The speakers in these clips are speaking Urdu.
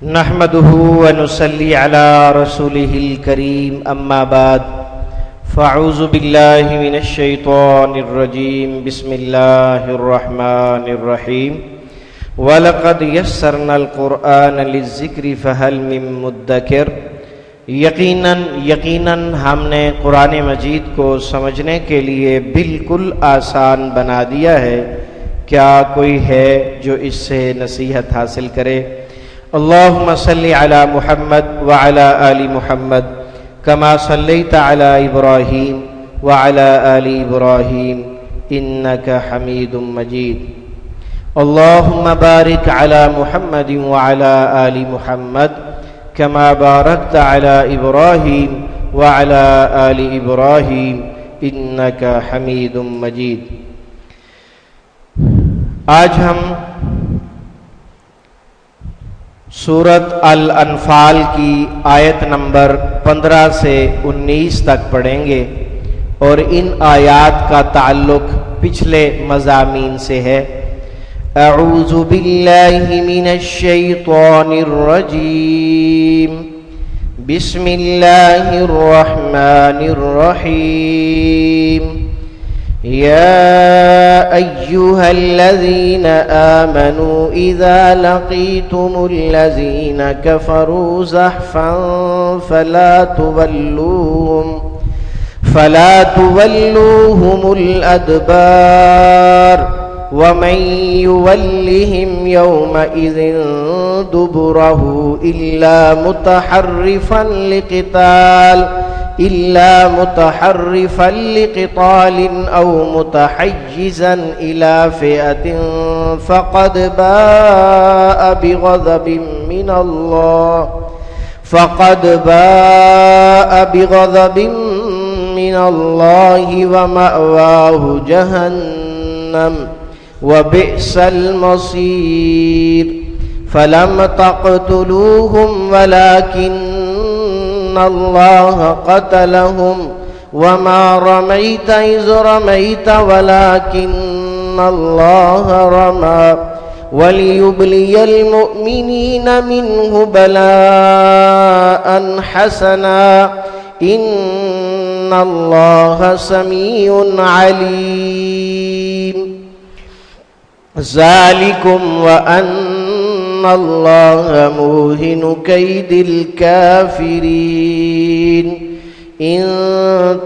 نحمده ونصلي على رسوله الكريم اما بعد فاعوذ بالله من الشيطان الرجيم بسم الله الرحمن الرحيم وَلَقَدْ يَسَّرْنَا الْقُرْآنَ لِلذِّكْرِ فَهَلْ مِن مُدَّكِرٍ یقیناً ہم نے قرآن مجید کو سمجھنے کے لیے بالکل آسان بنا دیا ہے، کیا کوئی ہے جو اس سے نصیحت حاصل کرے؟ اللہم صلی علی محمد وعلی آل محمد کما صلیت علی ابراہیم وعلی آل ابراہیم انک حمید مجید۔ اللہم بارک علی محمد وعلی آل محمد کما بارکت علی ابراہیم وعلی آل ابراہیم انک حمید مجید۔ آج ہم سورۃ الانفال کی آیت نمبر 15 سے 19 تک پڑھیں گے، اور ان آیات کا تعلق پچھلے مضامین سے ہے۔ اعوذ باللہ من الشیطان الرجیم، بسم اللہ الرحمن الرحیم۔ يا أيها الذين آمنوا إذا لقيتم الذين كفروا زحفا فلا تولوهم الأدبار ومن يولهم يومئذ دبره إلا متحرفا لقتال أو متحيزا إلى فئة فقد باء بغضب من الله ومأواه جهنم وبئس المصير۔ فلم تقتلوهم ولكن الله قتلهم وما رميت إذ رميت ولكن الله رمى وليبلي المؤمنين منه بلاء حسنا إن الله سميع عليم۔ ذلكم وأن اللہ موہن کید الکافرین۔ ان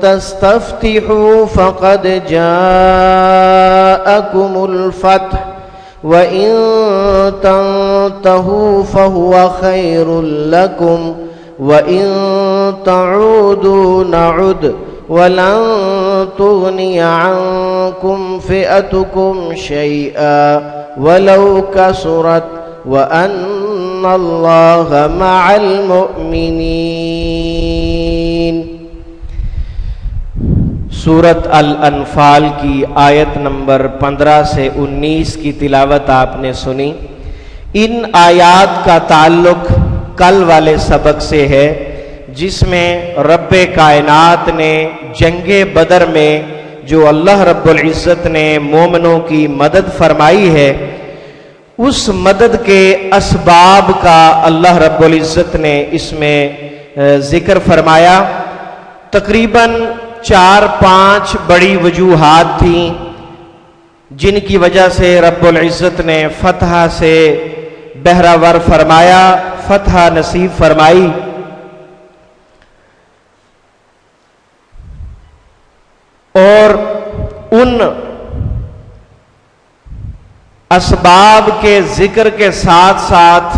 تستفتحوا فقد جاءکم الفتح وان تنتهوا فهو خیر لکم وان تعودوا نعد ولن تغنی عنکم فئتکم شیئا ولو کثرت وَأَنَّ اللَّهَ مَعَ الْمُؤْمِنِينَ۔ سورۃ الانفال کی آیت نمبر 15 سے 19 کی تلاوت آپ نے سنی۔ ان آیات کا تعلق کل والے سبق سے ہے، جس میں رب کائنات نے جنگ بدر میں جو اللہ رب العزت نے مومنوں کی مدد فرمائی ہے، اس مدد کے اسباب کا اللہ رب العزت نے اس میں ذکر فرمایا۔ تقریباً 4-5 بڑی وجوہات تھیں جن کی وجہ سے رب العزت نے فتح سے بہرہ فرمایا، فتح نصیب فرمائی۔ اور ان اسباب کے ذکر کے ساتھ ساتھ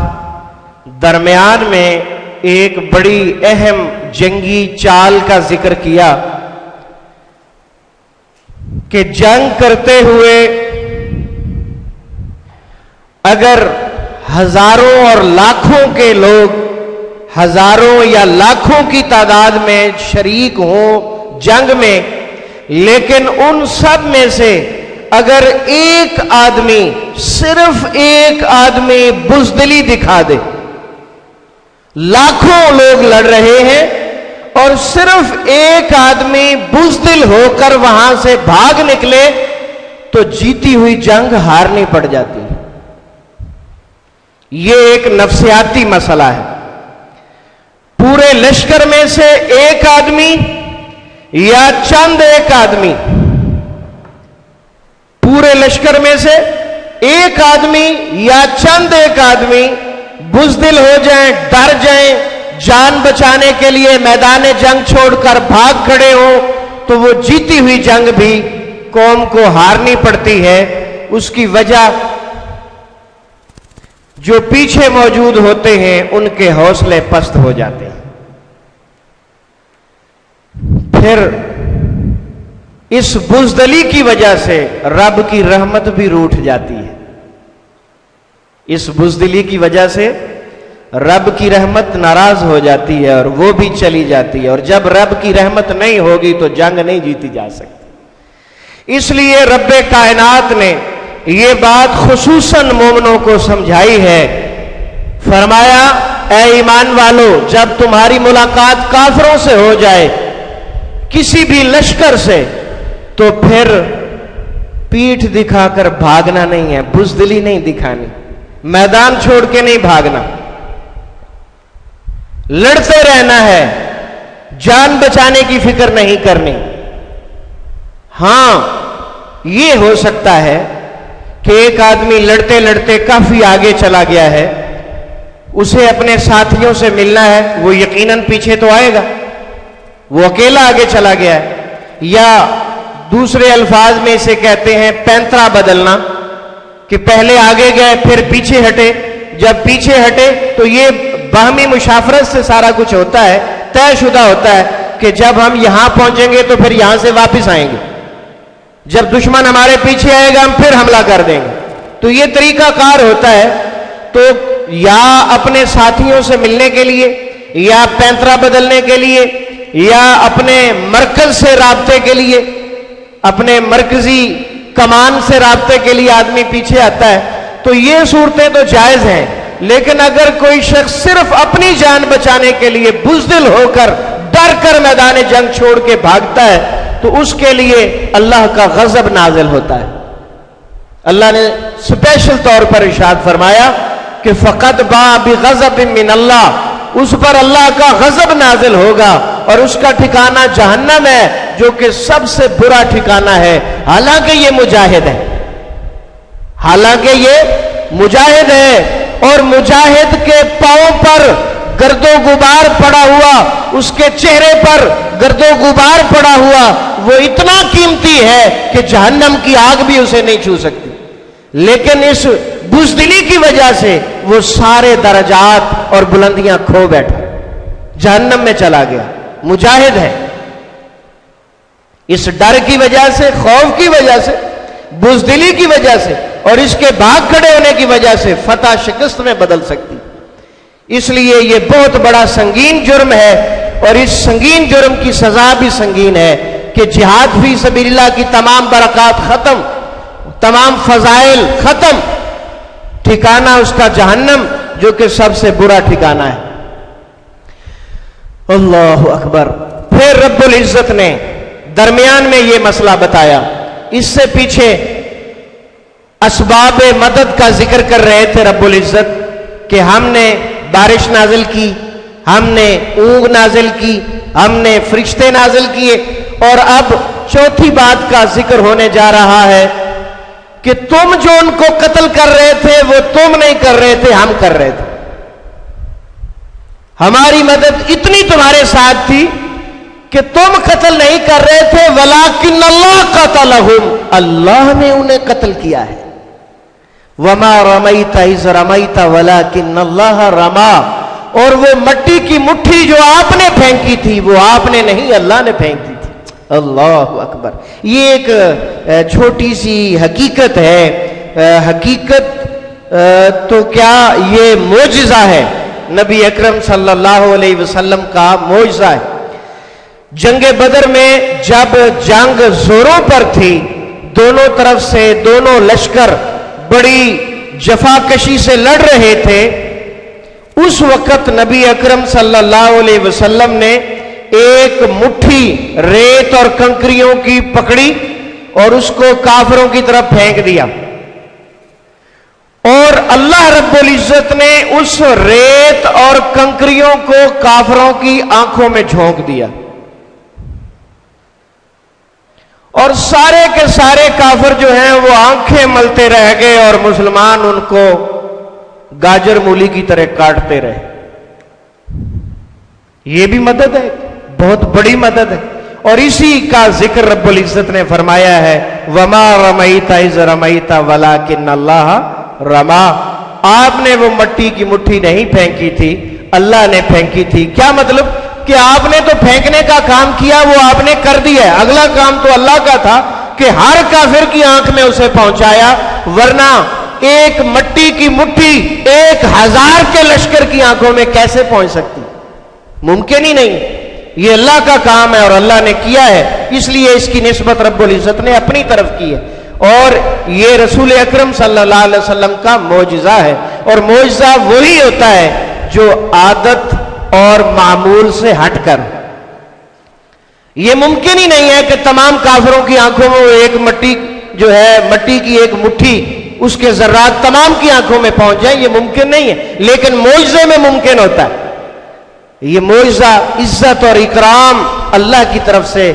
درمیان میں ایک بڑی اہم جنگی چال کا ذکر کیا کہ جنگ کرتے ہوئے اگر ہزاروں اور لاکھوں کے لوگ ہزاروں یا لاکھوں کی تعداد میں شریک ہوں جنگ میں، لیکن ان سب میں سے اگر ایک آدمی، صرف ایک آدمی بزدلی دکھا دے، لاکھوں لوگ لڑ رہے ہیں اور صرف ایک آدمی بزدل ہو کر وہاں سے بھاگ نکلے تو جیتی ہوئی جنگ ہارنی پڑ جاتی ہے۔ یہ ایک نفسیاتی مسئلہ ہے. پورے لشکر میں سے ایک آدمی یا چند ایک آدمی، پورے لشکر میں سے ایک آدمی یا چند ایک آدمی بزدل ہو جائیں، ڈر جائیں، جان بچانے کے لیے میدان جنگ چھوڑ کر بھاگ کھڑے ہو، تو وہ جیتی ہوئی جنگ بھی قوم کو ہارنی پڑتی ہے. اس کی وجہ جو پیچھے موجود ہوتے ہیں ان کے حوصلے پست ہو جاتے ہیں. پھر اس بزدلی کی وجہ سے رب کی رحمت بھی روٹھ جاتی ہے. اس بزدلی کی وجہ سے رب کی رحمت ناراض ہو جاتی ہے اور وہ بھی چلی جاتی ہے. اور جب رب کی رحمت نہیں ہوگی تو جنگ نہیں جیتی جا سکتی. اس لیے رب کائنات نے یہ بات خصوصاً مومنوں کو سمجھائی ہے. فرمایا اے ایمان والو، جب تمہاری ملاقات کافروں سے ہو جائے کسی بھی لشکر سے، تو پھر پیٹھ دکھا کر بھاگنا نہیں ہے، بزدلی نہیں دکھانی، میدان چھوڑ کے نہیں بھاگنا، لڑتے رہنا ہے، جان بچانے کی فکر نہیں کرنی. ہاں یہ ہو سکتا ہے کہ ایک آدمی لڑتے لڑتے کافی آگے چلا گیا ہے، اسے اپنے ساتھیوں سے ملنا ہے، وہ یقیناً پیچھے تو آئے گا، وہ اکیلا آگے چلا گیا ہے. یا دوسرے الفاظ میں اسے کہتے ہیں پینترا بدلنا، کہ پہلے آگے گئے پھر پیچھے ہٹے. جب پیچھے ہٹے تو یہ باہمی مشافرت سے سارا کچھ ہوتا ہے، طے شدہ ہوتا ہے کہ جب ہم یہاں پہنچیں گے تو پھر یہاں سے واپس آئیں گے، جب دشمن ہمارے پیچھے آئے گا ہم پھر حملہ کر دیں گے. تو یہ طریقہ کار ہوتا ہے. تو یا اپنے ساتھیوں سے ملنے کے لیے، یا پینترا بدلنے کے لیے، یا اپنے مرکز سے رابطے کے لیے، اپنے مرکزی کمان سے رابطے کے لیے آدمی پیچھے آتا ہے. تو یہ صورتیں تو جائز ہیں. لیکن اگر کوئی شخص صرف اپنی جان بچانے کے لیے بزدل ہو کر ڈر کر میدان جنگ چھوڑ کے بھاگتا ہے تو اس کے لیے اللہ کا غضب نازل ہوتا ہے. اللہ نے اسپیشل طور پر ارشاد فرمایا کہ فقط بغضب من اللہ، اس پر اللہ کا غضب نازل ہوگا اور اس کا ٹھکانہ جہنم ہے جو کہ سب سے برا ٹھکانہ ہے. حالانکہ یہ مجاہد ہے، حالانکہ یہ مجاہد ہے، اور مجاہد کے پاؤں پر گرد و غبار پڑا ہوا، اس کے چہرے پر گرد و غبار پڑا ہوا، وہ اتنا قیمتی ہے کہ جہنم کی آگ بھی اسے نہیں چھو سکتی. لیکن اس بزدلی کی وجہ سے وہ سارے درجات اور بلندیاں کھو بیٹھا، جہنم میں چلا گیا. مجاہد ہے. اس ڈر کی وجہ سے، خوف کی وجہ سے، بزدلی کی وجہ سے اور اس کے بھاگ کھڑے ہونے کی وجہ سے فتح شکست میں بدل سکتی. اس لیے یہ بہت بڑا سنگین جرم ہے، اور اس سنگین جرم کی سزا بھی سنگین ہے کہ جہاد فی سبیل اللہ کی تمام برکات ختم، تمام فضائل ختم، ٹھکانہ اس کا جہنم جو کہ سب سے برا ٹھکانہ ہے. اللہ اکبر. پھر رب العزت نے درمیان میں یہ مسئلہ بتایا. اس سے پیچھے اسباب مدد کا ذکر کر رہے تھے رب العزت کہ ہم نے بارش نازل کی، ہم نے اونگ نازل کی، ہم نے فرشتے نازل کیے. اور اب چوتھی بات کا ذکر ہونے جا رہا ہے کہ تم جو ان کو قتل کر رہے تھے وہ تم نہیں کر رہے تھے، ہم کر رہے تھے. ہماری مدد اتنی تمہارے ساتھ تھی کہ تم قتل نہیں کر رہے تھے، وَلَٰكِنَّ اللَّهَ قَتَلَهُمْ، اللہ نے انہیں قتل کیا ہے. وَمَا رَمَيْتَ إِذْ رَمَيْتَ وَلَٰكِنَّ اللَّهَ رَمَىٰ، اور وہ مٹی کی مٹھی جو آپ نے پھینکی تھی وہ آپ نے نہیں، اللہ نے پھینکی تھی. اللہ اکبر. یہ ایک چھوٹی سی حقیقت ہے. حقیقت تو کیا یہ معجزہ ہے، نبی اکرم صلی اللہ علیہ وسلم کا معجزہ ہے. جنگ بدر میں جب جنگ زوروں پر تھی، دونوں طرف سے دونوں لشکر بڑی جفاکشی سے لڑ رہے تھے، اس وقت نبی اکرم صلی اللہ علیہ وسلم نے ایک مٹھی ریت اور کنکریوں کی پکڑی اور اس کو کافروں کی طرف پھینک دیا. اور اللہ رب العزت نے اس ریت اور کنکریوں کو کافروں کی آنکھوں میں جھونک دیا، اور سارے کے سارے کافر جو ہیں وہ آنکھیں ملتے رہ گئے، اور مسلمان ان کو گاجر مولی کی طرح کاٹتے رہے۔ یہ بھی مدد ہے، بہت بڑی مدد ہے، اور اسی کا ذکر رب العزت نے فرمایا ہے، وَمَا رَمَيْتَ إِذْ رَمَيْتَ وَلَكِنَّ اللَّهَ رَمَا۔ آپ نے وہ مٹی کی مٹھی نہیں پھینکی تھی، اللہ نے پھینکی تھی۔ کیا مطلب کہ آپ نے تو پھینکنے کا کام کیا، وہ آپ نے کر دیا ہے، اگلا کام تو اللہ کا تھا کہ ہر کافر کی آنکھ میں اسے پہنچایا، ورنہ ایک مٹی کی مٹھی 1000 کے لشکر کی آنکھوں میں کیسے پہنچ سکتی؟ ممکن ہی نہیں۔ یہ اللہ کا کام ہے اور اللہ نے کیا ہے، اس لیے اس کی نسبت رب العزت نے اپنی طرف کی ہے، اور یہ رسول اکرم صلی اللہ علیہ وسلم کا معجزہ ہے، اور معجزہ وہی ہوتا ہے جو عادت اور معمول سے ہٹ کر۔ یہ ممکن ہی نہیں ہے کہ تمام کافروں کی آنکھوں میں ایک مٹی جو ہے، مٹی کی ایک مٹھی، اس کے ذرات تمام کی آنکھوں میں پہنچ جائیں، یہ ممکن نہیں ہے، لیکن معجزے میں ممکن ہوتا ہے۔ یہ معجزہ عزت اور اکرام اللہ کی طرف سے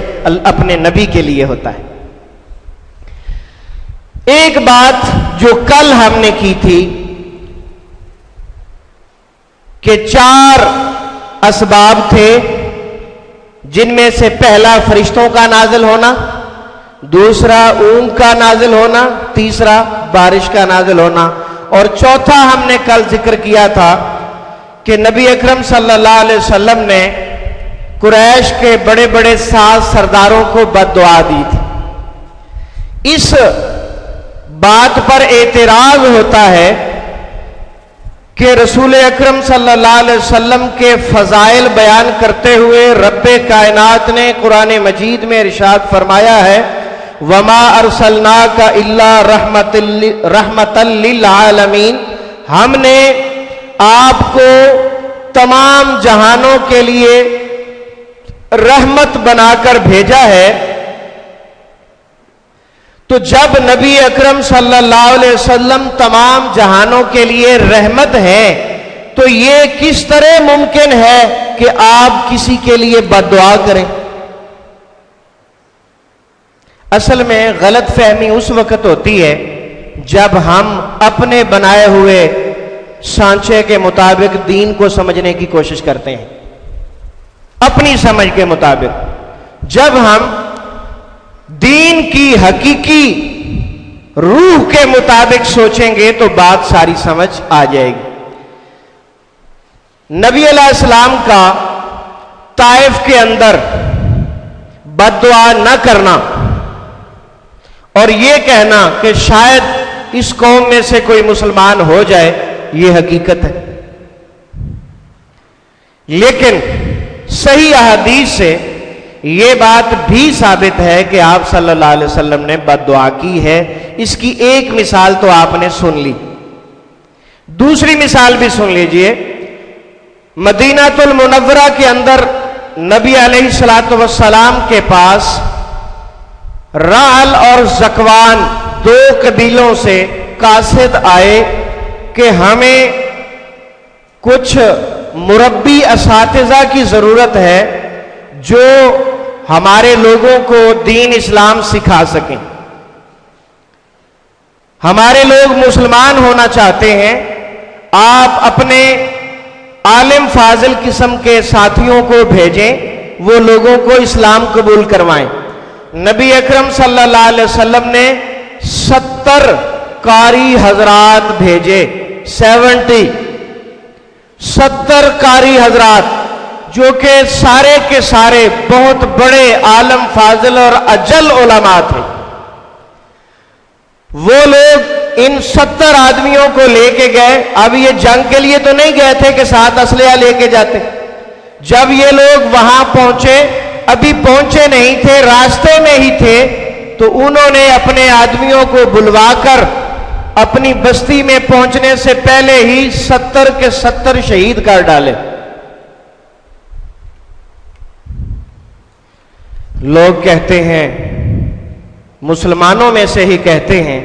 اپنے نبی کے لیے ہوتا ہے۔ ایک بات جو کل ہم نے کی تھی کہ 4 اسباب تھے، جن میں سے پہلا فرشتوں کا نازل ہونا، دوسرا اونگ کا نازل ہونا، تیسرا بارش کا نازل ہونا، اور چوتھا ہم نے کل ذکر کیا تھا کہ نبی اکرم صلی اللہ علیہ وسلم نے قریش کے بڑے بڑے سرداروں کو بد دعا دی تھی۔ اس بات پر اعتراض ہوتا ہے کہ رسول اکرم صلی اللہ علیہ وسلم کے فضائل بیان کرتے ہوئے رب کائنات نے قرآن مجید میں ارشاد فرمایا ہے، وَمَا أَرْسَلْنَاكَ إِلَّا رَحْمَةً لِّلْعَالَمِينَ، ہم نے آپ کو تمام جہانوں کے لیے رحمت بنا کر بھیجا ہے۔ تو جب نبی اکرم صلی اللہ علیہ وسلم تمام جہانوں کے لیے رحمت ہے، تو یہ کس طرح ممکن ہے کہ آپ کسی کے لیے بد دعا کریں؟ اصل میں غلط فہمی اس وقت ہوتی ہے جب ہم اپنے بنائے ہوئے سانچے کے مطابق دین کو سمجھنے کی کوشش کرتے ہیں، اپنی سمجھ کے مطابق۔ جب ہم دین کی حقیقی روح کے مطابق سوچیں گے تو بات ساری سمجھ آ جائے گی۔ نبی علیہ السلام کا طائف کے اندر بد دعا نہ کرنا اور یہ کہنا کہ شاید اس قوم میں سے کوئی مسلمان ہو جائے، یہ حقیقت ہے، لیکن صحیح احادیث سے یہ بات بھی ثابت ہے کہ آپ صلی اللہ علیہ وسلم نے بد دعا کی ہے۔ اس کی ایک مثال تو آپ نے سن لی، دوسری مثال بھی سن لیجئے۔ مدینہ المنورہ کے اندر نبی علیہ الصلوۃ والسلام کے پاس رعل اور زکوان 2 قبیلوں سے قاصد آئے کہ ہمیں کچھ مربی اساتذہ کی ضرورت ہے جو ہمارے لوگوں کو دین اسلام سکھا سکیں۔ ہمارے لوگ مسلمان ہونا چاہتے ہیں، آپ اپنے عالم فاضل قسم کے ساتھیوں کو بھیجیں، وہ لوگوں کو اسلام قبول کروائیں۔ نبی اکرم صلی اللہ علیہ وسلم نے 70 قاری حضرات بھیجے، 70 قاری حضرات، جو کہ سارے کے سارے بہت بڑے عالم فاضل اور اجل علماء تھے۔ وہ لوگ ان 70 آدمیوں کو لے کے گئے۔ اب یہ جنگ کے لیے تو نہیں گئے تھے کہ ساتھ اسلحہ لے کے جاتے۔ جب یہ لوگ وہاں پہنچے، ابھی پہنچے نہیں تھے، راستے میں ہی تھے، تو انہوں نے اپنے آدمیوں کو بلوا کر اپنی بستی میں پہنچنے سے پہلے ہی 70 کے 70 شہید کر ڈالے۔ لوگ کہتے ہیں، مسلمانوں میں سے ہی کہتے ہیں،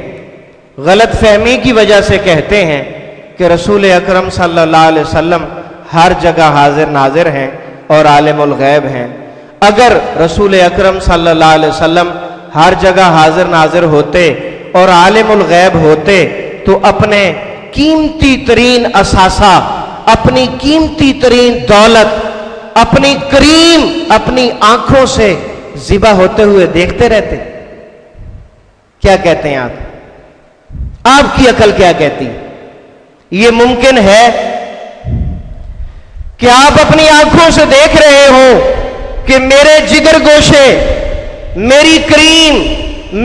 غلط فہمی کی وجہ سے کہتے ہیں کہ رسول اکرم صلی اللہ علیہ وسلم ہر جگہ حاضر ناظر ہیں اور عالم الغیب ہیں۔ اگر رسول اکرم صلی اللہ علیہ وسلم ہر جگہ حاضر ناظر ہوتے اور عالم الغیب ہوتے تو اپنے قیمتی ترین اثاثہ، اپنی قیمتی ترین دولت، اپنی کریم اپنی آنکھوں سے ذبح ہوتے ہوئے دیکھتے رہتے۔ کیا کہتے ہیں آپ کی عقل کیا کہتی؟ یہ ممکن ہے کہ آپ اپنی آنکھوں سے دیکھ رہے ہو کہ میرے جگر گوشے، میری کریم،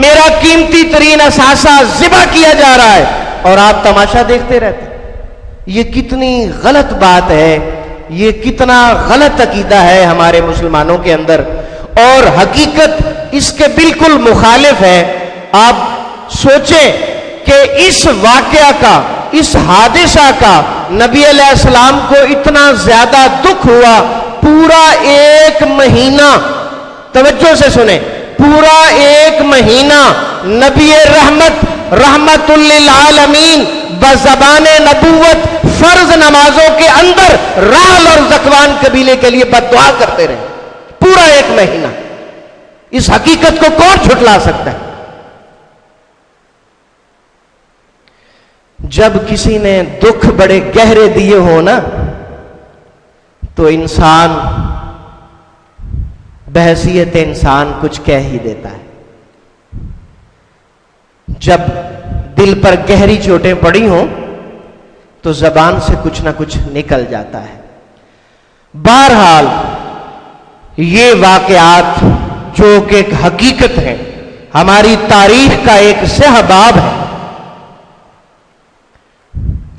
میرا قیمتی ترین اثاثہ ذبح کیا جا رہا ہے اور آپ تماشا دیکھتے رہتے؟ یہ کتنی غلط بات ہے، یہ کتنا غلط عقیدہ ہے ہمارے مسلمانوں کے اندر، اور حقیقت اس کے بالکل مخالف ہے۔ آپ سوچیں کہ اس واقعہ کا، اس حادثہ کا نبی علیہ السلام کو اتنا زیادہ دکھ ہوا، پورا ایک مہینہ، توجہ سے سنیں، پورا ایک مہینہ نبی رحمت للعالمین بزبان نبوت فرض نمازوں کے اندر رعل اور زکوان قبیلے کے لیے بد دعا کرتے رہے، پورا ایک مہینہ۔ اس حقیقت کو کون جھٹلا سکتا ہے؟ جب کسی نے دکھ بڑے گہرے دیے ہو نا تو انسان بحیثیت انسان کچھ کہہ ہی دیتا ہے۔ جب دل پر گہری چوٹیں پڑی ہوں تو زبان سے کچھ نہ کچھ نکل جاتا ہے۔ بہرحال یہ واقعات جو کہ ایک حقیقت ہے، ہماری تاریخ کا ایک سیاہ باب ہے۔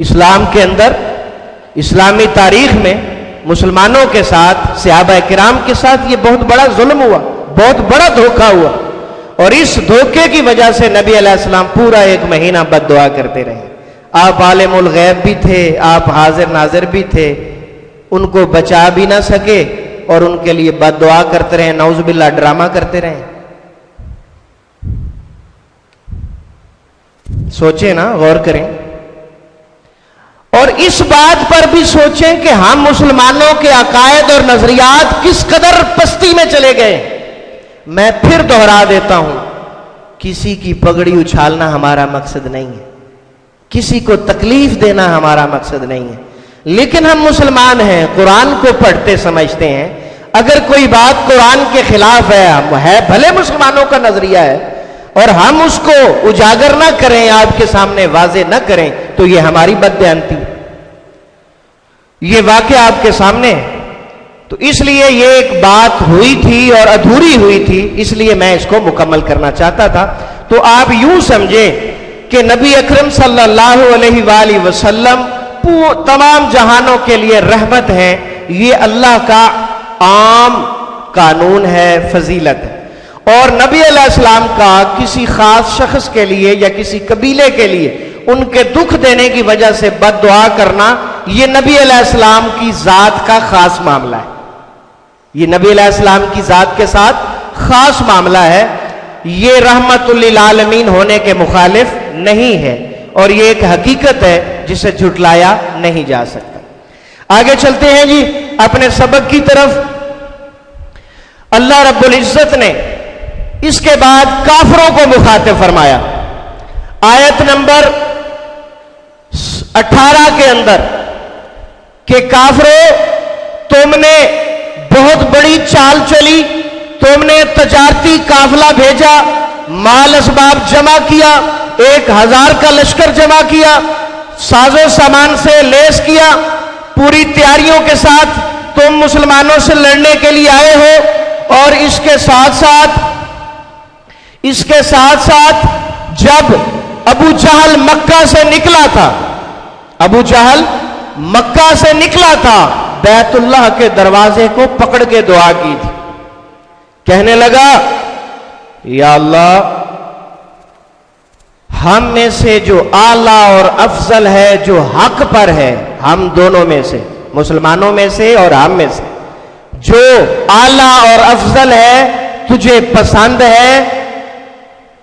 اسلام کے اندر، اسلامی تاریخ میں مسلمانوں کے ساتھ، صحابہ کرام کے ساتھ یہ بہت بڑا ظلم ہوا، بہت بڑا دھوکہ ہوا، اور اس دھوکے کی وجہ سے نبی علیہ السلام پورا ایک مہینہ بد دعا کرتے رہے۔ آپ عالم الغیب بھی تھے، آپ حاضر ناظر بھی تھے، ان کو بچا بھی نہ سکے اور ان کے لیے بد دعا کرتے رہے، نعوذ باللہ ڈرامہ کرتے رہے۔ سوچیں نا، غور کریں، اور اس بات پر بھی سوچیں کہ ہم مسلمانوں کے عقائد اور نظریات کس قدر پستی میں چلے گئے۔ میں پھر دہرا دیتا ہوں، کسی کی پگڑی اچھالنا ہمارا مقصد نہیں ہے، کسی کو تکلیف دینا ہمارا مقصد نہیں ہے، لیکن ہم مسلمان ہیں، قرآن کو پڑھتے سمجھتے ہیں۔ اگر کوئی بات قرآن کے خلاف ہے بھلے مسلمانوں کا نظریہ ہے، اور ہم اس کو اجاگر نہ کریں، آپ کے سامنے واضح نہ کریں، تو یہ ہماری بدبیانتی۔ یہ واقعہ آپ کے سامنے ہے، تو اس لیے یہ ایک بات ہوئی تھی اور ادھوری ہوئی تھی، اس لیے میں اس کو مکمل کرنا چاہتا تھا۔ تو آپ یوں سمجھیں کہ نبی اکرم صلی اللہ علیہ وآلہ وسلم تمام جہانوں کے لیے رحمت ہیں، یہ اللہ کا عام قانون ہے، فضیلت ہے، اور نبی علیہ السلام کا کسی خاص شخص کے لیے یا کسی قبیلے کے لیے ان کے دکھ دینے کی وجہ سے بد دعا کرنا، یہ نبی علیہ السلام کی ذات کا خاص معاملہ ہے، یہ نبی علیہ السلام کی ذات کے ساتھ خاص معاملہ ہے، یہ رحمت للعالمین ہونے کے مخالف نہیں ہے، اور یہ ایک حقیقت ہے جسے جھٹلایا نہیں جا سکتا۔ آگے چلتے ہیں جی اپنے سبق کی طرف۔ اللہ رب العزت نے اس کے بعد کافروں کو مخاطب فرمایا، آیت نمبر 18 کے اندر، کہ کافروں، تم نے بہت بڑی چال چلی، تم نے تجارتی قافلہ بھیجا، مال اسباب جمع کیا، 1000 کا لشکر جمع کیا، ساز و سامان سے لیس کیا، پوری تیاریوں کے ساتھ تم مسلمانوں سے لڑنے کے لیے آئے ہو، اور اس کے ساتھ ساتھ جب ابو جہل مکہ سے نکلا تھا، ابو جہل مکہ سے نکلا تھا، بیت اللہ کے دروازے کو پکڑ کے دعا کی تھی، کہنے لگا یا اللہ، ہم میں سے جو اعلیٰ اور افضل ہے، جو حق پر ہے، ہم دونوں میں سے، مسلمانوں میں سے اور ہم میں سے، جو اعلیٰ اور افضل ہے، تجھے پسند ہے،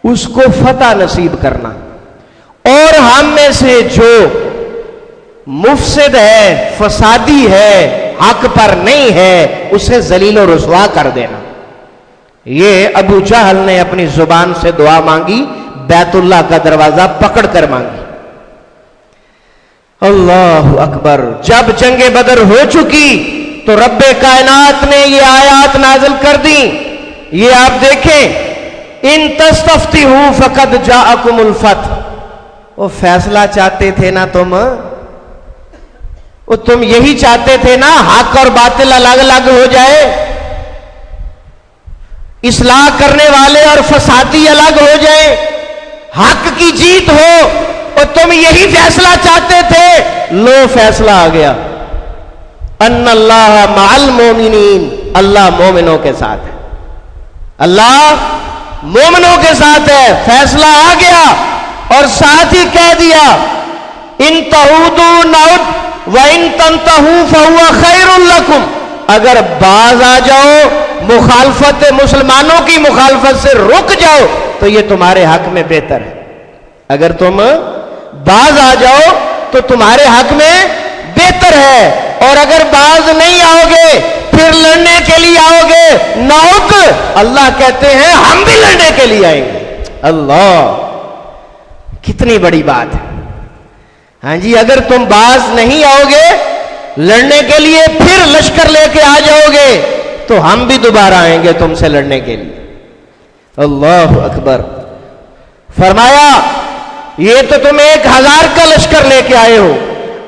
اس کو فتح نصیب کرنا، اور ہم میں سے جو مفسد ہے، فسادی ہے، حق پر نہیں ہے، اسے ذلیل و رسوا کر دینا۔ یہ ابو جہل نے اپنی زبان سے دعا مانگی، بیت اللہ کا دروازہ پکڑ کر مانگی۔ اللہ اکبر۔ جب جنگ بدر ہو چکی تو رب کائنات نے یہ آیات نازل کر دی۔ یہ آپ دیکھیں، ان تستفتحوا فقد جاءکم الفتح۔ وہ فیصلہ چاہتے تھے نا تم یہی چاہتے تھے نا، حق اور باطل الگ الگ ہو جائے، اصلاح کرنے والے اور فسادی الگ ہو جائیں، حق کی جیت ہو، اور تم یہی فیصلہ چاہتے تھے۔ لو فیصلہ آ گیا، ان اللہ مع المومنین، اللہ مومنوں کے ساتھ ہے، اللہ مومنوں کے ساتھ ہے۔ فیصلہ آ گیا اور ساتھ ہی کہہ دیا ان تعودوا نعد وان تنتهوا فهو خیر لکم۔ اگر باز آ جاؤ، مخالفت مسلمانوں کی مخالفت سے رک جاؤ تو یہ تمہارے حق میں بہتر ہے۔ اگر تم باز آ جاؤ تو تمہارے حق میں بہتر ہے، اور اگر باز نہیں آؤ گے، پھر لڑنے کے لیے آؤ گے، نعوذ، اللہ کہتے ہیں ہم بھی لڑنے کے لیے آئیں گے۔ اللہ، کتنی بڑی بات ہے۔ ہاں جی، اگر تم باز نہیں آؤ گے لڑنے کے لیے، پھر لشکر لے کے آ جاؤ گے تو ہم بھی دوبارہ آئیں گے تم سے لڑنے کے لیے۔ اللہ اکبر۔ فرمایا یہ تو تم 1000 کا لشکر لے کے آئے ہو،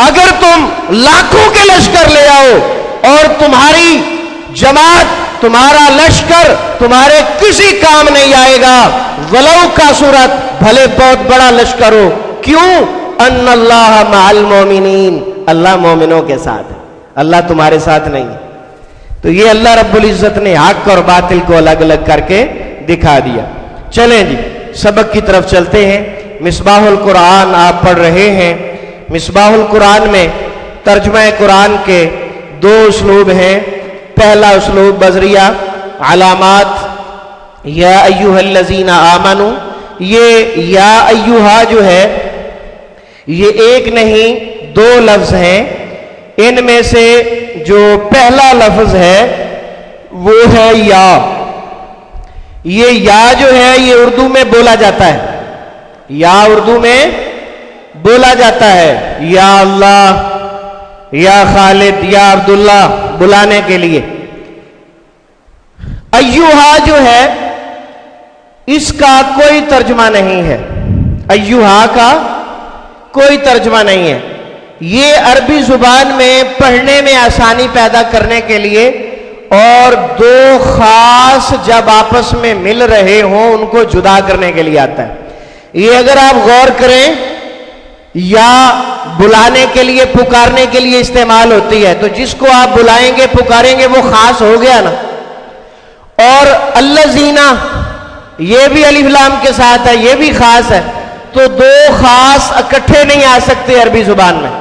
اگر تم لاکھوں کے لشکر لے آؤ اور تمہاری جماعت، تمہارا لشکر تمہارے کسی کام نہیں آئے گا، ولو کا صورت، بھلے بہت بڑا لشکر ہو۔ کیوں؟ ان اللہ مع المومنین، اللہ مومنوں کے ساتھ ہے، اللہ تمہارے ساتھ نہیں۔ تو یہ اللہ رب العزت نے حق اور باطل کو الگ الگ کر کے دکھا دیا۔ چلیں جی سبق کی طرف چلتے ہیں۔ مصباح القرآن آپ پڑھ رہے ہیں۔ مصباح القرآن میں ترجمہ قرآن کے 2 اسلوب ہیں۔ پہلا اسلوب بذریعہ علامات، یا ایھا الذین آمنوا، یہ یا ایھا جو ہے یہ ایک نہیں 2 لفظ ہیں۔ ان میں سے جو پہلا لفظ ہے وہ ہے یا۔ یہ یا جو ہے یہ اردو میں بولا جاتا ہے، یا اردو میں بولا جاتا ہے، یا اللہ، یا خالد، یا عبداللہ، بلانے کے لیے۔ ایھا جو ہے اس کا کوئی ترجمہ نہیں ہے، ایھا کا کوئی ترجمہ نہیں ہے۔ یہ عربی زبان میں پڑھنے میں آسانی پیدا کرنے کے لیے، اور 2 خاص جب آپس میں مل رہے ہوں ان کو جدا کرنے کے لیے آتا ہے۔ یہ اگر آپ غور کریں، یا بلانے کے لیے، پکارنے کے لیے استعمال ہوتی ہے، تو جس کو آپ بلائیں گے پکاریں گے وہ خاص ہو گیا نا۔ اور الذین، یہ بھی الف لام کے ساتھ ہے، یہ بھی خاص ہے۔ تو 2 خاص اکٹھے نہیں آ سکتے عربی زبان میں۔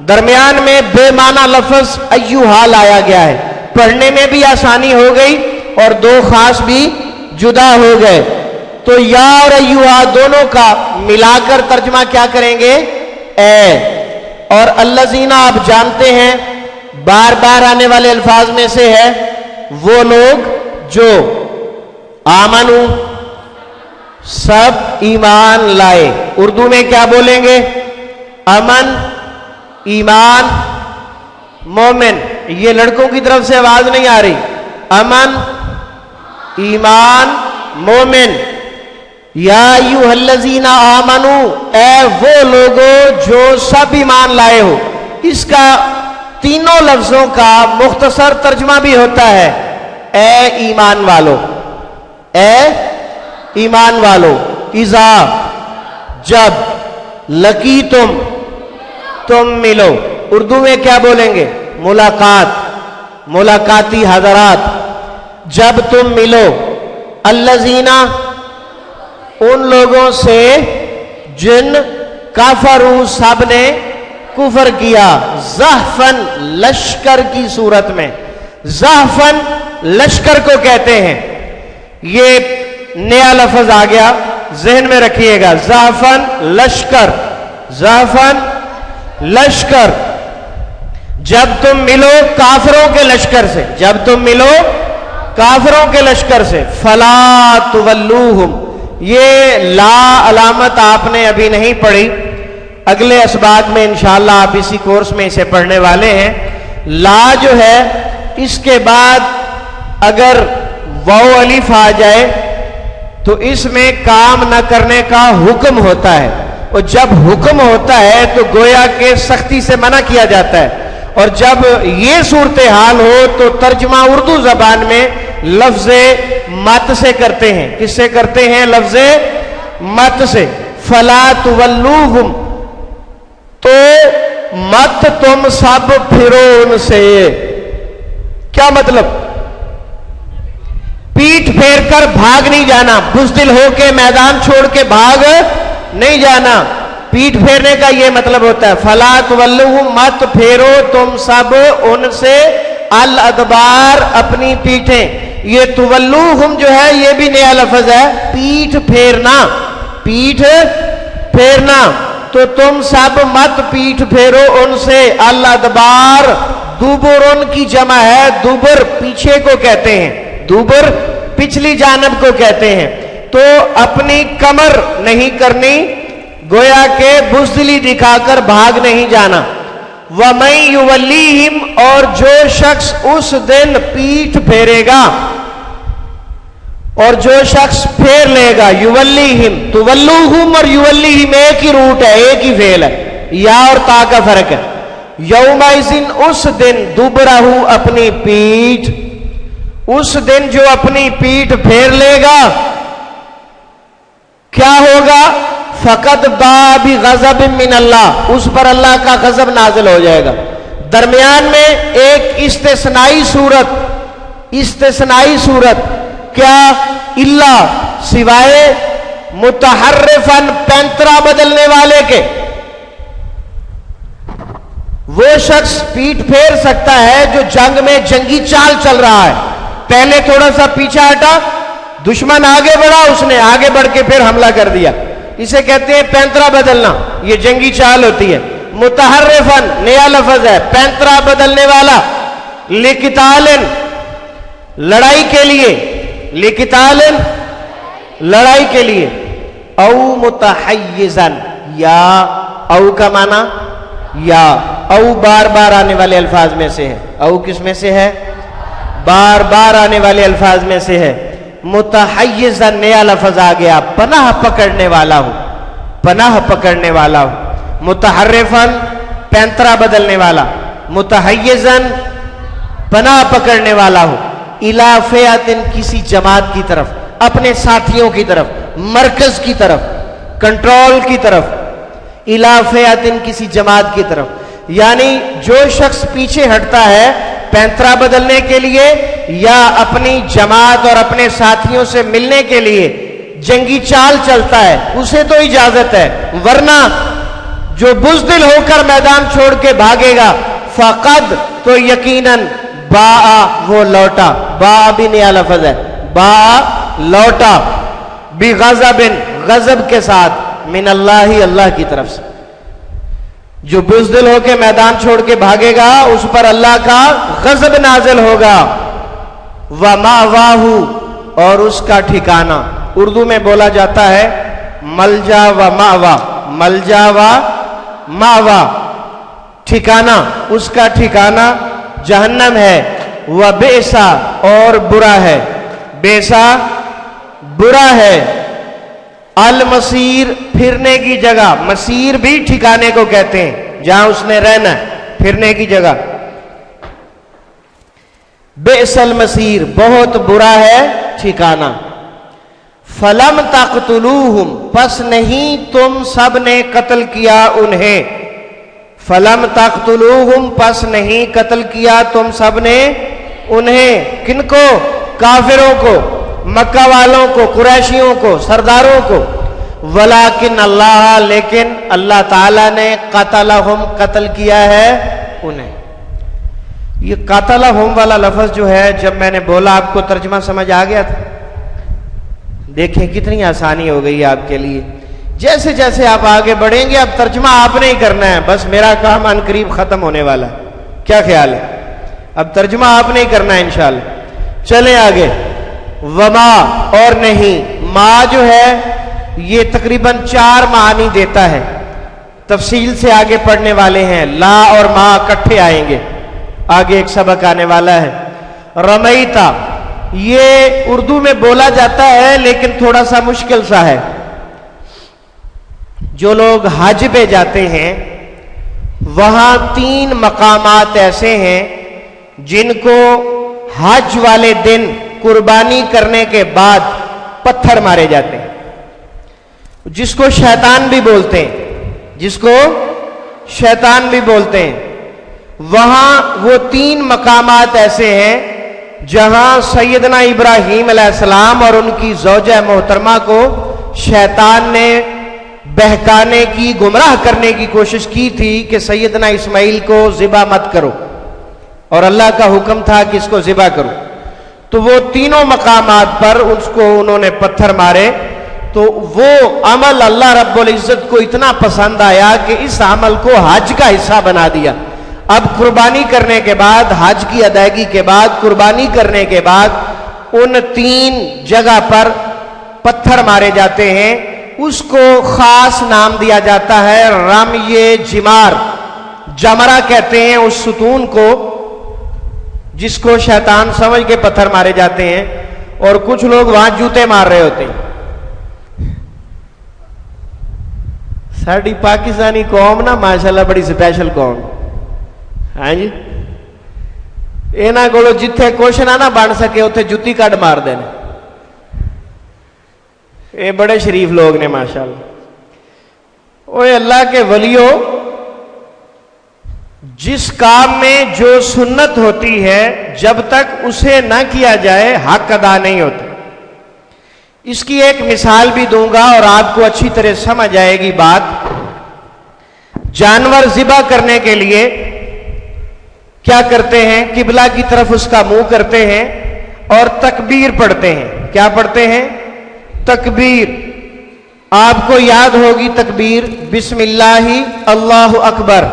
درمیان میں بے معنی لفظ ایھا لایا گیا ہے، پڑھنے میں بھی آسانی ہو گئی اور 2 خاص بھی جدا ہو گئے۔ تو یا اور ایھا دونوں کا ملا کر ترجمہ کیا کریں گے؟ اے۔ اور الذین آپ جانتے ہیں بار بار آنے والے الفاظ میں سے ہے وہ لوگ جو آمنو، سب ایمان لائے۔ اردو میں کیا بولیں گے؟ امن، ایمان، مومن۔ یہ لڑکوں کی طرف سے آواز نہیں آ رہی۔ امن، ایمان، مومن۔ یا ایھا الذین آمنو، اے وہ لوگوں جو سب ایمان لائے ہو۔ اس کا تینوں لفظوں کا مختصر ترجمہ بھی ہوتا ہے اے ایمان والو، اے ایمان والو۔ اذا، جب، لکی تم ملو۔ اردو میں کیا بولیں گے؟ ملاقات، ملاقاتی حضرات، جب تم ملو۔ الذین، ان لوگوں سے جن کافروا، سب نے کفر کیا، زحفاً، لشکر کی صورت میں۔ زحفاً لشکر کو کہتے ہیں۔ یہ نیا لفظ آ گیا، ذہن میں رکھیے گا، ضعفن لشکر، ضعفن لشکر، جب تم ملو کافروں کے لشکر سے، جب تم ملو کافروں کے لشکر سے، فلا تولوہم، یہ لا علامت آپ نے ابھی نہیں پڑھی، اگلے اسباق میں انشاءاللہ آپ اسی کورس میں اسے پڑھنے والے ہیں۔ لا جو ہے اس کے بعد اگر واو الف آ جائے تو اس میں کام نہ کرنے کا حکم ہوتا ہے، اور جب حکم ہوتا ہے تو گویا کہ سختی سے منع کیا جاتا ہے، اور جب یہ صورتحال ہو تو ترجمہ اردو زبان میں لفظ مت سے کرتے ہیں۔ کس سے کرتے ہیں؟ لفظ مت سے۔ فلا تولوہم، تو مت تم سب پھرو ان سے۔ کیا مطلب؟ پیٹھ پھیر کر بھاگ نہیں جانا، بزدل ہو کے میدان چھوڑ کے بھاگ نہیں جانا، پیٹھ پھیرنے کا یہ مطلب ہوتا ہے۔ فلا تولوہم، مت پھیرو تم سب ان سے، الادبار، اپنی پیٹھیں۔ یہ تولوہم جو ہے یہ بھی نیا لفظ ہے، پیٹھ پھیرنا، پیٹھ پھیرنا، تو تم سب مت پیٹھ پھیرو ان سے، الادبار، دوبرن کی جمع ہے، دوبر پیچھے کو کہتے ہیں، دوبر پچھلی جانب کو کہتے ہیں، تو اپنی کمر نہیں کرنی، گویا کہ بزدلی دکھا کر بھاگ نہیں جانا۔ وَمَن يُوَلِّيهِمْ، اور جو شخص اس دن پیٹھ پھیرے گا، اور جو شخص پھیر لے گا، یولیہم، تولوہم اور یولیہم ایک ہی روٹ ہے، ایک ہی فعل ہے، یا اور تا کا فرق ہے۔ یومئذ، اس دن، دبرہو، اپنی پیٹھ، اس دن جو اپنی پیٹھ پھیر لے گا کیا ہوگا؟ فقد باء بغضب من اللہ، اس پر اللہ کا غضب نازل ہو جائے گا۔ درمیان میں ایک استثنائی صورت کیا؟ اللہ، سوائے متحرفن، پینترا بدلنے والے کے، وہ شخص پیٹھ پھیر سکتا ہے جو جنگ میں جنگی چال چل رہا ہے، پہلے تھوڑا سا پیچھے ہٹا، دشمن آگے بڑھا، اس نے آگے بڑھ کے پھر حملہ کر دیا، اسے کہتے ہیں پینترا بدلنا، یہ جنگی چال ہوتی ہے۔ متحرفن نیا لفظ ہے، پینترا بدلنے والا، لقتالن، لڑائی کے لیے، لقتالن، لڑائی کے لیے، او متحیزن، یا او کا معنی یا، او بار بار آنے والے الفاظ میں سے ہے، او کس میں سے ہے؟ بار بار آنے والے الفاظ میں سے ہے۔ متحیزن نیا لفظ آ گیا، پناہ پکڑنے والا ہوں، پناہ پکڑنے والا ہوں۔ متحرفن پینترا بدلنے والا، متحیزن پناہ پکڑنے والا ہوں، الی فئۃ، کسی جماعت کی طرف، اپنے ساتھیوں کی طرف، مرکز کی طرف، کنٹرول کی طرف، الی فئۃ، کسی جماعت کی طرف، یعنی جو شخص پیچھے ہٹتا ہے پینترا بدلنے کے لیے یا اپنی جماعت اور اپنے ساتھیوں سے ملنے کے لیے جنگی چال چلتا ہے، اسے تو اجازت ہے، ورنہ جو بزدل ہو کر میدان چھوڑ کے بھاگے گا، فقد، تو یقیناً، باء، وہ لوٹا، باء بھی نیا لفظ ہے، باء لوٹا، بغضب، غضب کے ساتھ، من اللہ، اللہ کی طرف سے۔ جو بزدل ہو کے میدان چھوڑ کے بھاگے گا اس پر اللہ کا غضب نازل ہوگا۔ وَمَأْوَاهُ، اور اس کا ٹھکانہ، اردو میں بولا جاتا ہے ملجا و مأوا، ملجا و مأوا، ٹھکانہ، اس کا ٹھکانہ جہنم ہے۔ وَبِئْسَ، اور برا ہے، بیسا برا ہے، المصیر، پھرنے کی جگہ، مسیر بھی ٹھکانے کو کہتے ہیں جہاں اس نے رہنا ہے، پھرنے کی جگہ۔ بئس المصیر، بہت برا ہے ٹھکانہ۔ فلم تقتلوہم، پس نہیں تم سب نے قتل کیا انہیں، فلم تقتلوہم، پس نہیں قتل کیا تم سب نے انہیں، کن کو؟ کافروں کو، مکہ والوں کو، قریشیوں کو، سرداروں کو۔ ولیکن اللہ، لیکن اللہ تعالیٰ نے قتلہم، قتل کیا ہے انہیں۔ یہ قتلہم والا لفظ جو ہے، جب میں نے بولا آپ کو ترجمہ سمجھ آ گیا تھا؟ دیکھیں کتنی آسانی ہو گئی آپ کے لیے. جیسے جیسے آپ آگے بڑھیں گے اب ترجمہ آپ نے ہی کرنا ہے, بس میرا کام ان قریب ختم ہونے والا ہے. کیا خیال ہے؟ اب ترجمہ آپ نے ہی کرنا ہے انشاءاللہ. چلیں آگے. وما اور نہیں, ما جو ہے یہ تقریباً 4 معانی دیتا ہے. تفصیل سے آگے پڑھنے والے ہیں, لا اور ما اکٹھے آئیں گے, آگے ایک سبق آنے والا ہے. رمیتا یہ اردو میں بولا جاتا ہے لیکن تھوڑا سا مشکل سا ہے. جو لوگ حج پہ جاتے ہیں وہاں 3 مقامات ایسے ہیں جن کو حج والے دن قربانی کرنے کے بعد پتھر مارے جاتے ہیں, جس کو شیطان بھی بولتے ہیں, جس کو شیطان بھی بولتے ہیں. وہاں وہ 3 مقامات ایسے ہیں جہاں سیدنا ابراہیم علیہ السلام اور ان کی زوجہ محترمہ کو شیطان نے بہکانے کی, گمراہ کرنے کی کوشش کی تھی کہ سیدنا اسماعیل کو ذبح مت کرو, اور اللہ کا حکم تھا کہ اس کو ذبح کرو. تو وہ تینوں مقامات پر اس کو انہوں نے پتھر مارے. تو وہ عمل اللہ رب العزت کو اتنا پسند آیا کہ اس عمل کو حج کا حصہ بنا دیا. اب قربانی کرنے کے بعد, حج کی ادائیگی کے بعد, قربانی کرنے کے بعد ان 3 جگہ پر پتھر مارے جاتے ہیں. اس کو خاص نام دیا جاتا ہے رمی جمار. جمرہ کہتے ہیں اس ستون کو جس کو شیطان سمجھ کے پتھر مارے جاتے ہیں, اور کچھ لوگ وہاں جوتے مار رہے ہوتے ہیں. ساڑی پاکستانی قوم نا ماشاءاللہ بڑی سپیشل قوم. ہاں جی, اینا کو جتھے کچھ نہ بن سکے اتنے جتی کڈ مار دینے. یہ بڑے شریف لوگ نے ماشاءاللہ. اوے اللہ کے ولیو, جس کام میں جو سنت ہوتی ہے جب تک اسے نہ کیا جائے حق ادا نہیں ہوتا. اس کی ایک مثال بھی دوں گا اور آپ کو اچھی طرح سمجھ آئے گی بات. جانور ذبح کرنے کے لیے کیا کرتے ہیں؟ قبلہ کی طرف اس کا منہ کرتے ہیں اور تکبیر پڑھتے ہیں. کیا پڑھتے ہیں؟ تکبیر. آپ کو یاد ہوگی تکبیر, بسم اللہ اللہ اکبر.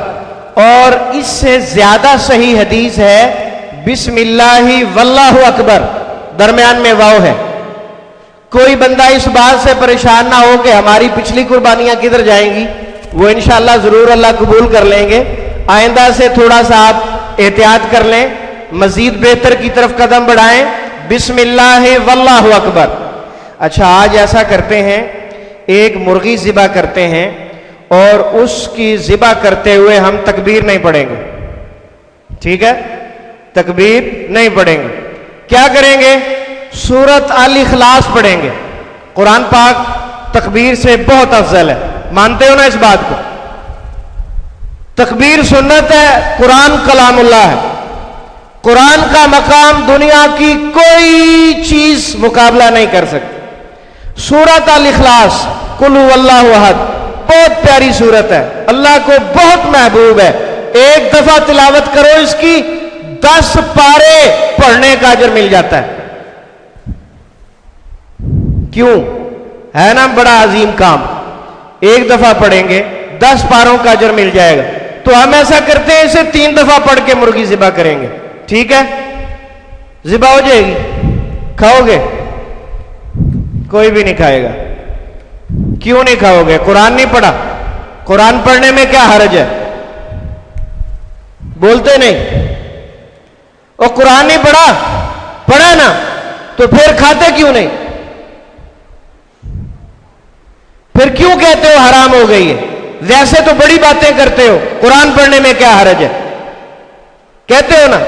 اور اس سے زیادہ صحیح حدیث ہے بسم اللہ واللہ اکبر, درمیان میں واو ہے. کوئی بندہ اس بات سے پریشان نہ ہو کہ ہماری پچھلی قربانیاں کدھر جائیں گی, وہ انشاءاللہ ضرور اللہ قبول کر لیں گے. آئندہ سے تھوڑا سا آپ احتیاط کر لیں, مزید بہتر کی طرف قدم بڑھائیں. بسم اللہ واللہ اکبر. اچھا, آج ایسا کرتے ہیں, ایک مرغی ذبح کرتے ہیں اور اس کی ذبح کرتے ہوئے ہم تکبیر نہیں پڑھیں گے. ٹھیک ہے, تکبیر نہیں پڑھیں گے. کیا کریں گے؟ سورت الاخلاص پڑھیں گے. قرآن پاک تکبیر سے بہت افضل ہے, مانتے ہو نا اس بات کو؟ تکبیر سنت ہے, قرآن کلام اللہ ہے. قرآن کا مقام دنیا کی کوئی چیز مقابلہ نہیں کر سکتی. سورت الاخلاص قل هو اللہ احد بہت پیاری سورت ہے, اللہ کو بہت محبوب ہے. ایک دفعہ تلاوت کرو اس کی 10 پارے پڑھنے کا اجر مل جاتا ہے. کیوں؟ ہے نا بڑا عظیم کام. ایک دفعہ پڑھیں گے 10 پاروں کا اجر مل جائے گا. تو ہم ایسا کرتے ہیں, اسے 3 دفعہ پڑھ کے مرغی ذبح کریں گے. ٹھیک ہے, ذبح ہو جائے گی. کھاؤ گے؟ کوئی بھی نہیں کھائے گا. کیوں نہیں کھاؤ گے؟ قرآن نہیں پڑھا. قرآن پڑھنے میں کیا حرج ہے؟ بولتے نہیں. اور قرآن نہیں پڑھا, پڑھا نا, تو پھر کھاتے کیوں نہیں؟ پھر کیوں کہتے ہو حرام ہو گئی ہے؟ ویسے تو بڑی باتیں کرتے ہو, قرآن پڑھنے میں کیا حرج ہے؟ کہتے ہو نا,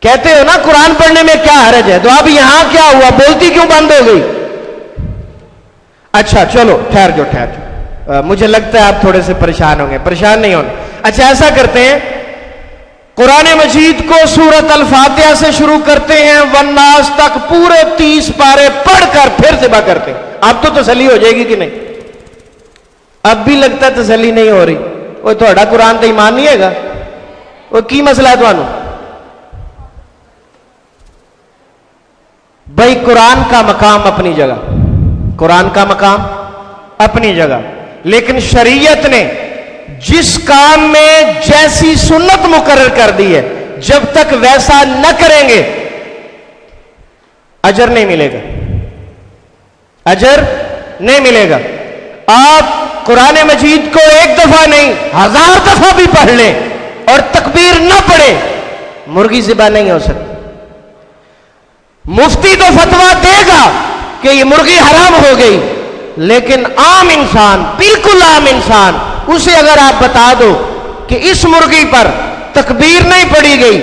کہتے ہو نا قرآن پڑھنے میں کیا حرج ہے. تو اب یہاں کیا ہوا, بولتی کیوں بند ہو گئی؟ اچھا چلو ٹھہر جو, مجھے لگتا ہے آپ تھوڑے سے پریشان ہوں گے. پریشان نہیں ہونا. اچھا ایسا کرتے ہیں, قرآن مجید کو سورت الفاتحہ سے شروع کرتے ہیں, والناس تک پورے 30 پارے پڑھ کر پھر ذبح کرتے ہیں. اب تو تسلی ہو جائے گی کہ نہیں؟ اب بھی لگتا ہے تسلی نہیں ہو رہی. وہ تھوڑا قرآن تو ایمان نہیں ہے گا, وہ کی مسئلہ ہے تمہوں؟ بھائی قرآن کا مقام اپنی جگہ، قرآن کا مقام اپنی جگہ، لیکن شریعت نے جس کام میں جیسی سنت مقرر کر دی ہے، جب تک ویسا نہ کریں گے اجر نہیں ملے گا، اجر نہیں ملے گا۔ آپ قرآن مجید کو ایک دفعہ نہیں 1000 دفعہ بھی پڑھ لیں اور تکبیر نہ پڑھے، مرغی ذبح نہیں ہو سکتی۔ مفتی تو فتویٰ دے گا کہ یہ مرغی حرام ہو گئی، لیکن عام انسان، بالکل عام انسان، اسے اگر آپ بتا دو کہ اس مرغی پر تکبیر نہیں پڑھی گئی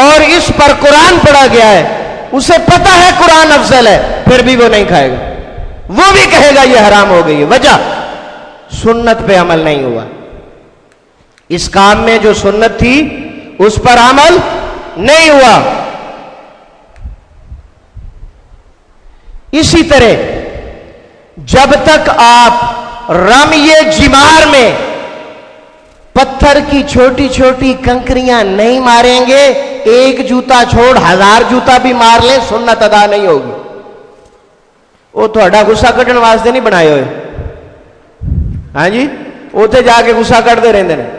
اور اس پر قرآن پڑھا گیا ہے، اسے پتہ ہے قرآن افضل ہے، پھر بھی وہ نہیں کھائے گا، وہ بھی کہے گا یہ حرام ہو گئی ہے۔ وجہ سنت پہ عمل نہیں ہوا، اس کام میں جو سنت تھی اس پر عمل نہیں ہوا۔ اسی طرح جب تک آپ رمی جمار میں پتھر کی چھوٹی چھوٹی کنکریاں نہیں ماریں گے، ایک جوتا چھوڑ 1000 جوتا بھی مار لیں، سنت ادا نہیں ہوگی۔ وہ تھوڑا غصہ کٹن واسطے نہیں بنائے ہوئے، ہاں جی، اوتے جا کے غصہ کٹتے رہتے ہیں۔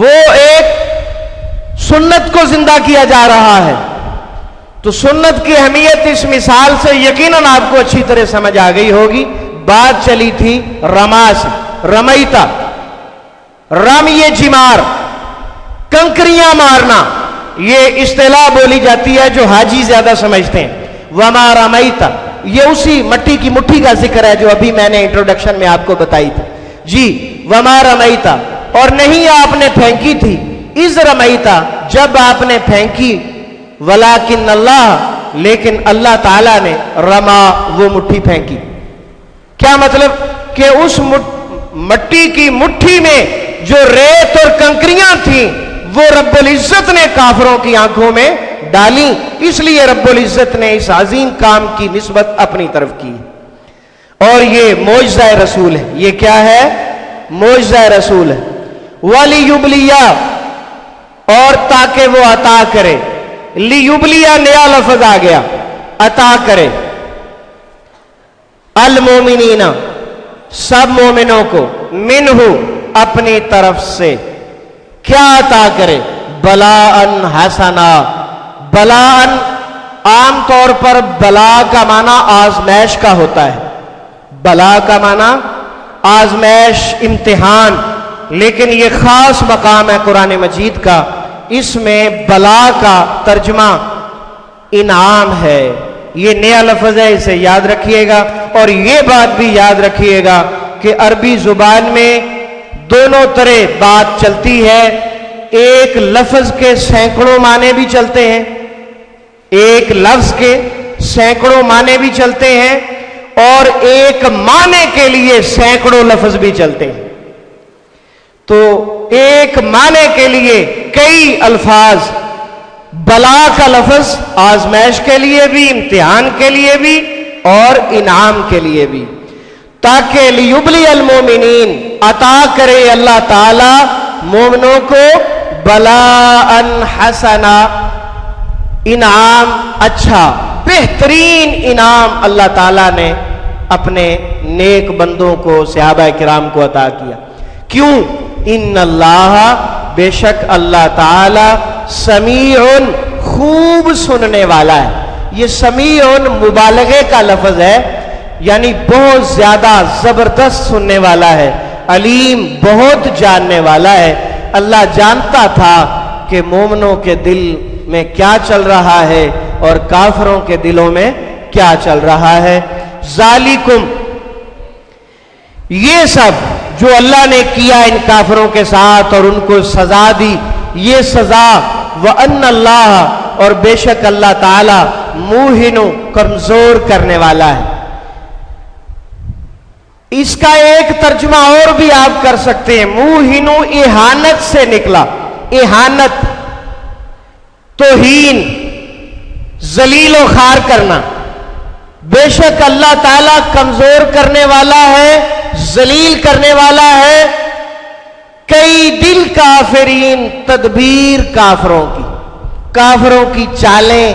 وہ ایک سنت کو زندہ کیا جا رہا ہے۔ تو سنت کی اہمیت اس مثال سے یقیناً آپ کو اچھی طرح سمجھ آ گئی ہوگی۔ بات چلی تھی رما سے، رمیتا، رمی جمار، کنکریاں مارنا، یہ اصطلاح بولی جاتی ہے جو حاجی زیادہ سمجھتے ہیں۔ وما رمیتا، یہ اسی مٹی کی مٹھی کا ذکر ہے جو ابھی میں نے انٹروڈکشن میں آپ کو بتائی تھی جی۔ وما رمیتا، اور نہیں آپ نے پھینکی تھی، اذ رمیتا، جب آپ نے پھینکی، ولیکن اللہ، لیکن اللہ تعالیٰ نے، رما، وہ مٹھی پھینکی۔ کیا مطلب کہ اس مٹی کی مٹھی میں جو ریت اور کنکریاں تھیں وہ رب العزت نے کافروں کی آنکھوں میں ڈالی، اس لیے رب العزت نے اس عظیم کام کی نسبت اپنی طرف کی۔ اور یہ معجزہ رسول ہے۔ یہ کیا ہے؟ معجزہ رسول ہے۔ وَلِيُبْلِيَا، اور تاکہ وہ عطا کرے، لیبلیا نیا لفظ آ گیا، عطا کرے، المومنین، سب مومنوں کو، منہ، اپنی طرف سے، کیا عطا کرے؟ بلاءً حسنا، بلاءً عام طور پر بلا کا معنی آزمائش کا ہوتا ہے، بلا کا معنی آزمائش، امتحان، لیکن یہ خاص مقام ہے قرآن مجید کا، اس میں بلا کا ترجمہ انعام ہے۔ یہ نیا لفظ ہے، اسے یاد رکھیے گا۔ اور یہ بات بھی یاد رکھیے گا کہ عربی زبان میں دونوں طرح بات چلتی ہے، ایک لفظ کے سینکڑوں معنی بھی چلتے ہیں، ایک لفظ کے سینکڑوں معنی بھی چلتے ہیں، اور ایک معنی کے لیے سینکڑوں لفظ بھی چلتے ہیں۔ تو ایک معنی کے لیے کئی الفاظ، بلا کا لفظ آزمائش کے لیے بھی، امتحان کے لیے بھی، اور انعام کے لیے بھی، تاکہ لیبلی المومنین، عطا کرے اللہ تعالی مومنوں کو، بلاءً حسنا، انعام اچھا، بہترین انعام اللہ تعالیٰ نے اپنے نیک بندوں کو، صحابہ کرام کو عطا کیا۔ کیوں؟ ان اللہ، بے شک اللہ تعالی، سمیع، خوب سننے والا ہے۔ یہ سمیع مبالغے کا لفظ ہے، یعنی بہت زیادہ زبردست سننے والا ہے، علیم، بہت جاننے والا ہے۔ اللہ جانتا تھا کہ مومنوں کے دل میں کیا چل رہا ہے اور کافروں کے دلوں میں کیا چل رہا ہے۔ ذالکم، یہ سب جو اللہ نے کیا ان کافروں کے ساتھ اور ان کو سزا دی، یہ سزا، وَأَنَّ اللَّهَ، اور بے شک اللہ تعالی، موہن، کمزور کرنے والا ہے۔ اس کا ایک ترجمہ اور بھی آپ کر سکتے ہیں، موہن اہانت سے نکلا، اہانت، توہین، ذلیل و خوار کرنا۔ بے شک اللہ تعالیٰ کمزور کرنے والا ہے، ذلیل کرنے والا ہے، کئی دل کافرین، تدبیر کافروں کی، کافروں کی چالیں،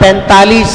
45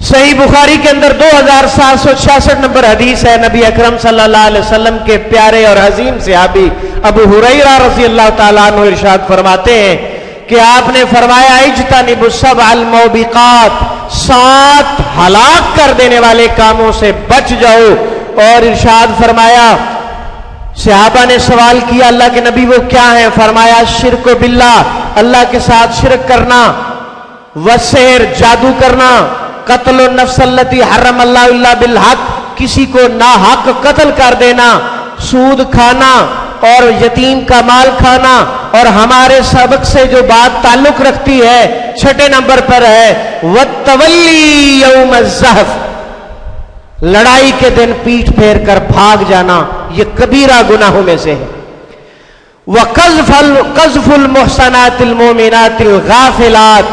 صحیح بخاری کے اندر 2766 نمبر حدیث ہے، نبی اکرم صلی اللہ علیہ وسلم کے پیارے اور عظیم صحابی ابو ہریرہ رضی اللہ تعالیٰ عنہ ارشاد فرماتے ہیں کہ آپ نے فرمایا اجتنبوا السبع الموبقات، 7 ہلاک کر دینے والے کاموں سے بچ جاؤ. اور ارشاد فرمایا، صحابہ نے سوال کیا اللہ کے نبی وہ کیا ہیں؟ فرمایا شرک باللہ، اللہ کے ساتھ شرک کرنا، والسحر، جادو کرنا، قتل النفس التی حرم اللہ الا بالحق، کسی کو ناحق قتل کر دینا، سود کھانا اور یتیم کا مال کھانا. اور ہمارے سبق سے جو بات تعلق رکھتی ہے 6 نمبر پر ہے والتولی یوم الزحف، لڑائی کے دن پیٹھ پھیر کر بھاگ جانا، یہ کبیرہ گناہوں میں سے ہے. وقذف المحصنات المؤمنات الغافلات،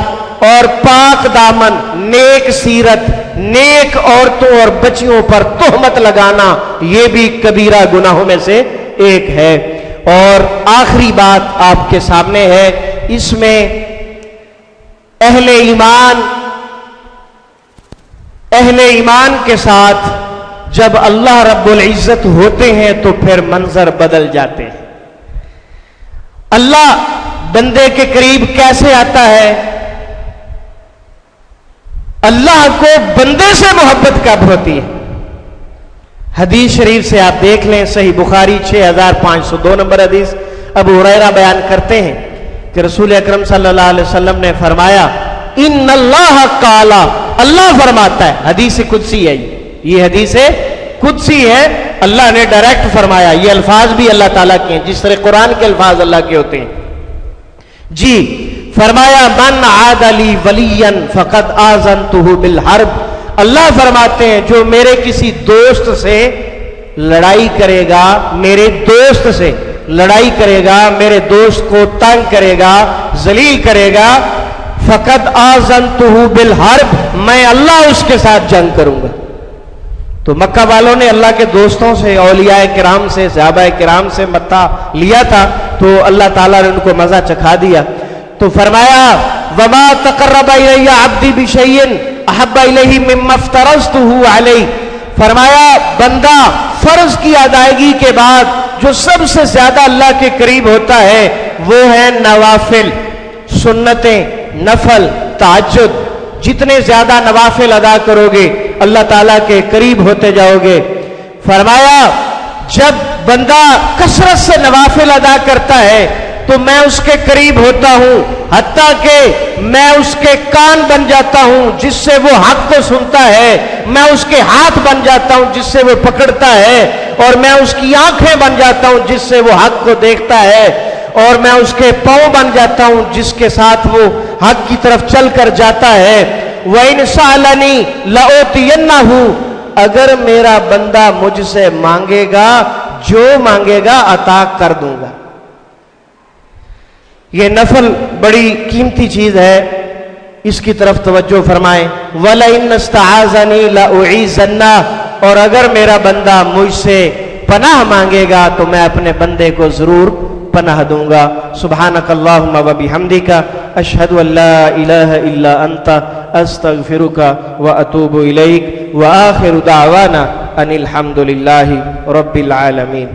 اور پاک دامن، نیک سیرت، نیک عورتوں اور بچیوں پر تہمت لگانا، یہ بھی کبیرہ گناہوں میں سے ایک ہے. اور آخری بات آپ کے سامنے ہے، اس میں اہل ایمان کے ساتھ جب اللہ رب العزت ہوتے ہیں تو پھر منظر بدل جاتے ہیں. اللہ بندے کے قریب کیسے آتا ہے؟ اللہ کو بندے سے محبت کب ہوتی ہے؟ حدیث شریف سے آپ دیکھ لیں، صحیح بخاری 6502 نمبر حدیث ابو ہریرہ بیان کرتے ہیں کہ رسول اکرم صلی اللہ علیہ وسلم نے فرمایا ان اللہ قال، اللہ فرماتا ہے، حدیث قدسی ہے، یہ حدیث قدسی ہے، اللہ نے ڈائریکٹ فرمایا. یہ الفاظ بھی اللہ تعالیٰ کے ہیں جس طرح قرآن کے الفاظ اللہ کے ہوتے ہیں. جی فرمایا من عاد لی ولیا فقد آذنتہ بالحرب، اللہ فرماتے ہیں جو میرے کسی دوست سے لڑائی کرے گا، میرے دوست سے لڑائی کرے گا، میرے دوست کو تنگ کرے گا، ذلیل کرے گا، فقد آذنتہ بالحرب، میں اللہ اس کے ساتھ جنگ کروں گا. تو مکہ والوں نے اللہ کے دوستوں سے، اولیاء کرام سے، صحابہ کرام سے متاع لیا تھا، تو اللہ تعالیٰ نے ان کو مزہ چکھا دیا. تو فرمایا وما تقرب الی عبدی بشیء احب الیہ مما افترضتہ علیہ، فرمایا بندہ فرض کی ادائیگی کے بعد جو سب سے زیادہ اللہ کے قریب ہوتا ہے وہ ہے نوافل، سنتیں، نفل، تہجد. جتنے زیادہ نوافل ادا کرو گے اللہ تعالیٰ کے قریب ہوتے جاؤ گے. فرمایا جب بندہ کثرت سے نوافل ادا کرتا ہے تو میں اس کے قریب ہوتا ہوں، حتیٰ کہ میں اس کے کان بن جاتا ہوں جس سے وہ حق کو سنتا ہے، میں اس کے ہاتھ بن جاتا ہوں جس سے وہ پکڑتا ہے، اور میں اس کی آنکھیں بن جاتا ہوں جس سے وہ حق کو دیکھتا ہے، اور میں اس کے پاؤں بن جاتا ہوں جس کے ساتھ وہ حق کی طرف چل کر جاتا ہے. وَإِنْ سَأَلَنِي لَأُعْطِيَنَّهُ، اگر میرا بندہ مجھ سے مانگے گا، جو مانگے گا عطا کر دوں گا. یہ نفل بڑی قیمتی چیز ہے، اس کی طرف توجہ فرمائیں. وَلَئِنْ اسْتَعَاذَنِي لَأُعِيذَنَّهُ، اور اگر میرا بندہ مجھ سے پناہ مانگے گا تو میں اپنے بندے کو ضرور پناہ دوں گا. سبحانک اللہم و بحمدک، اشہد ان لا الہ الا انت، استغفرک و اتوب الیک، و آخر دعوانا ان الحمد للہ رب العالمین.